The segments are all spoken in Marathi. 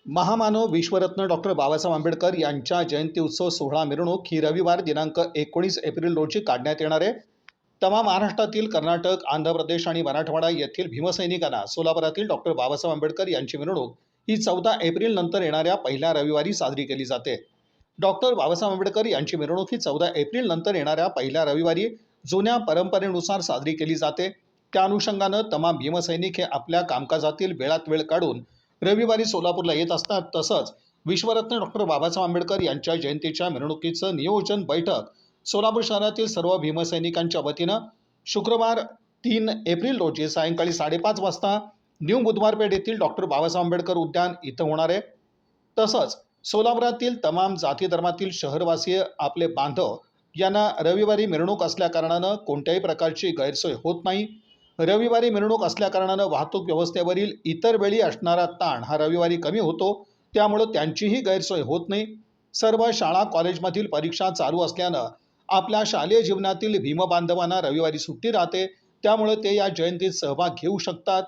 महामानव विश्वरत्न डॉक्टर बाबासाहेब आंबेडकर यांच्या जयंती उत्सव सोहळा मिरवणूक ही रविवार दिनांक 19 एप्रिल रोजी काढण्यात येणार आहे। तमाम महाराष्ट्रातील कर्नाटक, आंध्र प्रदेश आणि मराठवाडा येथील भीमसैनिकांना सोलापुरातील डॉक्टर बाबासाहेब आंबेडकर यांची मिरवणूक ही 14 एप्रिल नंतर येणाऱ्या पहिल्या रविवारी साजरी केली जाते। डॉक्टर बाबासाहेब आंबेडकर यांची मिरवणूक ही 14 एप्रिल नंतर येणाऱ्या पहिल्या रविवारी जुन्या परंपरेनुसार साजरी केली जाते। त्या अनुषंगानं तमाम भीमसैनिक हे आपल्या कामकाजातील वेळात वेळ काढून रविवारी सोलापूरला येत असतात। तसंच विश्वरत्न डॉक्टर बाबासाहेब आंबेडकर यांच्या जयंतीच्या मिरवणुकीचं नियोजन बैठक सोलापूर शहरातील सर्व भीमसैनिकांच्या वतीनं शुक्रवार 3 एप्रिल रोजी सायंकाळी 5:30 वाजता न्यू बुधवारपेठ येथील डॉक्टर बाबासाहेब आंबेडकर उद्यान इथं होणार आहे। तसंच सोलापुरातील तमाम जाती धर्मातील शहरवासीय आपले बांधव यांना रविवारी मिरवणूक असल्या कारणानं कोणत्याही प्रकारची गैरसोय होत नाही। रविवारी मिरवणूक असल्या कारणानं वाहतूक व्यवस्थेवरील इतर वेळी असणारा ताण हा रविवारी कमी होतो, त्यामुळे त्यांचीही गैरसोय होत नाही। सर्व शाळा कॉलेजमधील परीक्षा चालू असल्यानं आपल्या शालेय जीवनातील भीमबांधवांना रविवारी सुट्टी राहते, त्यामुळे ते या जयंतीत सहभाग घेऊ शकतात।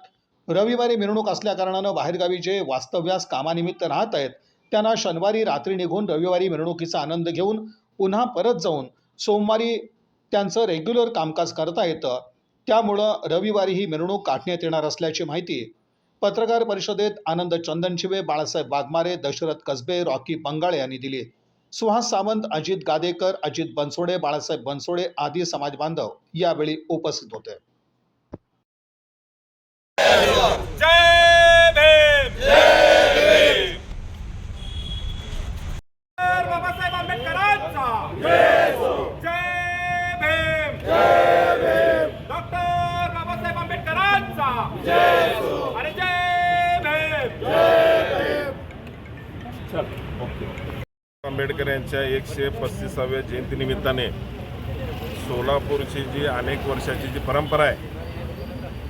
रविवारी मिरवणूक असल्या कारणानं बाहेरगावी जे वास्तव्यास कामानिमित्त राहत आहेत त्यांना शनिवारी रात्री निघून रविवारी मिरवणुकीचा आनंद घेऊन पुन्हा परत जाऊन सोमवारी त्यांचं रेग्युलर कामकाज करता येतं। त्यामुळं रविवारी ही मिरवणूक काढण्यात येणार असल्याची माहिती पत्रकार परिषदेत आनंद चंदनशिवे, बाळासाहेब वाघमारे, दशरथ कसबे, रॉकी बंगाळे यांनी दिली। सुहास सावंत, अजित गादेकर, अजित बनसोडे, बाळासाहेब बनसोडे आदी समाज बांधव यावेळी उपस्थित होते। जय भीम, जय भीम। बाबासाहेब आंबेडकरांचा जय भीम, जय भीम। डॉक्टर बाबासाहेब आंबेडकरांचा जय आणि जय भीम, जय भीम। आंबेडकर यांच्या 135व्या जयंतीनिमित्ताने सोलापूरची जी अनेक वर्षाची जी परंपरा आहे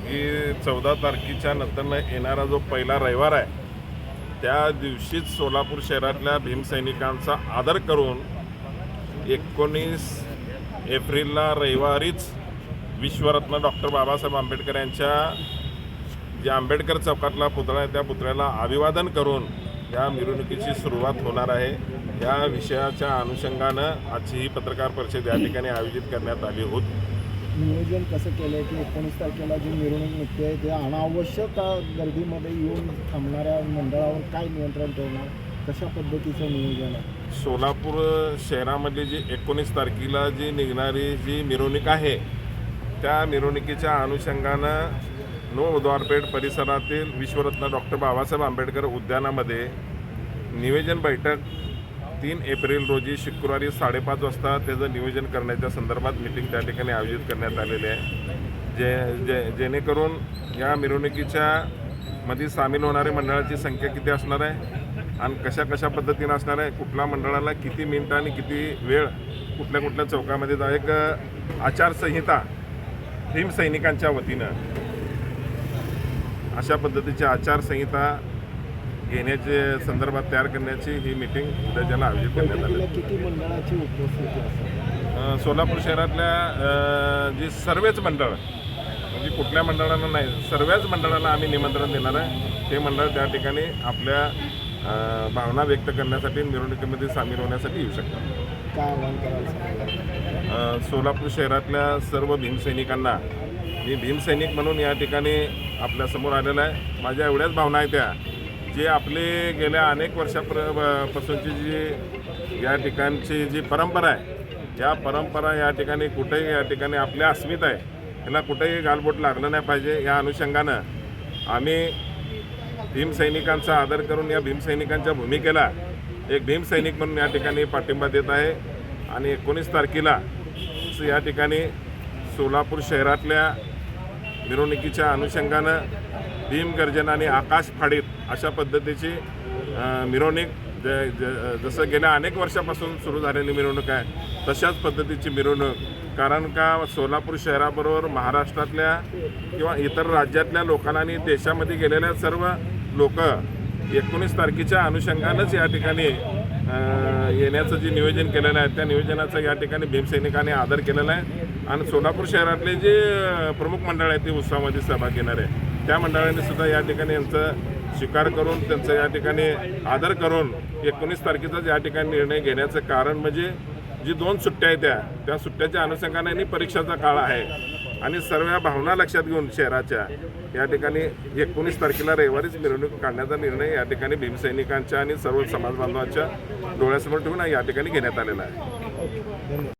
की 14 तारखेच्या नंतर येणारा जो पहिला रविवार आहे त्या दिवशीच सोलापूर शहरातल्या भीमसैनिकांचा आदर करून 19 एप्रिलला रविवारीच विश्वरत्न डॉक्टर बाबासाहेब आंबेडकर यांच्या जे आंबेडकर चौकातला पुतळा आहे त्या पुतळ्याला अभिवादन करून या मिरवणुकीची सुरुवात होणार आहे। या विषयाच्या अनुषंगानं आजची ही पत्रकार परिषद या ठिकाणी आयोजित करण्यात आली होती। नियोजन कसं केलं आहे की 19 तारखेला जी मिरवणूक निघते ते अनावश्यक गर्दीमध्ये येऊन थांबणाऱ्या मंडळावर काय नियंत्रण ठेवणार, कशा पद्धतीचं नियोजन आहे? सोलापूर शहरामधली जी 19 तारखेला जी निघणारी जी मिरवणूक आहे त्या मिरवणुकीच्या अनुषंगानं नो बुधवारपेठ परिसरातील विश्वरत्न डॉक्टर बाबासाहेब आंबेडकर उद्यानामध्ये नियोजन बैठक 3 एप्रिल रोजी शुक्रवारी 5:30 वाजता त्याचं नियोजन करण्याच्या संदर्भात मीटिंग त्या ठिकाणी आयोजित करण्यात आलेली आहे। जेणेकरून या मिरवणुकीच्या मध्ये सामील होणारे मंडळाची संख्या किती असणार आहे आणि कशा पद्धतीनं असणार आहे, कुठल्या मंडळाला किती मिनिटं आणि किती वेळ कुठल्या चौकामध्ये जा एक आचारसंहिता भीमसैनिकांच्या वतीनं अशा पद्धतीची आचारसंहिता घेण्याच्या संदर्भात तयार करण्याची ही मीटिंग उद्याच्याला आयोजित करण्यात आली। किती मंडळाची उपस्थिती असेल? सोलापूर शहरातल्या जी सर्वच मंडळ म्हणजे कुठल्या मंडळाला नाही सर्वच मंडळाला आम्ही निमंत्रण देणार आहे। ते मंडळ त्या ठिकाणी आपल्या भावना व्यक्त करण्यासाठी मिरवणुकीमध्ये सामील होण्यासाठी येऊ शकतात। काय आवाहन करायचं? सोलापूर शहरातल्या सर्व भीमसैनिकांना मी भीमसैनिक म्हणून या ठिकाणी आपल्यासमोर आलेला आहे। माझ्या एवढ्याच भावना आहेत त्या जे आपले गेल्या अनेक वर्षापासूनची जी या ठिकाणची जी परंपरा आहे या परंपरा या ठिकाणी कुठेही या ठिकाणी आपल्या अस्मिता आहे याला कुठेही गालबोट लागलं नाही पाहिजे। या अनुषंगानं आम्ही भीमसैनिकांचा आदर करून या भीमसैनिकांच्या भूमिकेला एक भीमसैनिक म्हणून या ठिकाणी पाठिंबा देत आहे आणि 19 तारखेला या ठिकाणी सोलापूर शहरातल्या मिरवणुकीच्या अनुषंगानं भीमगर्जना आणि आकाश फाडीत अशा पद्धतीची मिरवणूक जसं गेल्या अनेक वर्षापासून सुरू झालेली मिरवणूक आहे तशाच पद्धतीची मिरवणूक। कारण का सोलापूर शहराबरोबर महाराष्ट्रातल्या किंवा इतर राज्यातल्या लोकांना आणि देशामध्ये गेलेल्या सर्व लोक 19 तारखेच्या अनुषंगानंच या ठिकाणी येण्याचं जे नियोजन केलेलं आहे त्या नियोजनाचा या ठिकाणी भीमसैनिकांनी आदर केलेला आहे आणि सोलापूर शहरातले जे प्रमुख मंडळ आहेत ते उत्सवामध्ये सहभाग घेणार आहे त्या मंडळांनी सुद्धा या ठिकाणी यांचं स्वीकार करून त्यांचा या ठिकाणी आदर करून 19 तारखेचाच या ठिकाणी निर्णय घेण्याचं कारण म्हणजे जी 2 सुट्ट्या आहेत त्या सुट्ट्याच्या अनुषंगाने आणि परीक्षाचा काळ आहे आणि सर्व भावना लक्षात घेऊन शहराच्या या ठिकाणी 19 तारखेला रविवारीच मिरवणूक काढण्याचा निर्णय या ठिकाणी भीमसैनिकांच्या आणि सर्व समाज बांधवांच्या डोळ्यासमोर ठेवून या ठिकाणी घेण्यात आलेला आहे. धन्यवाद.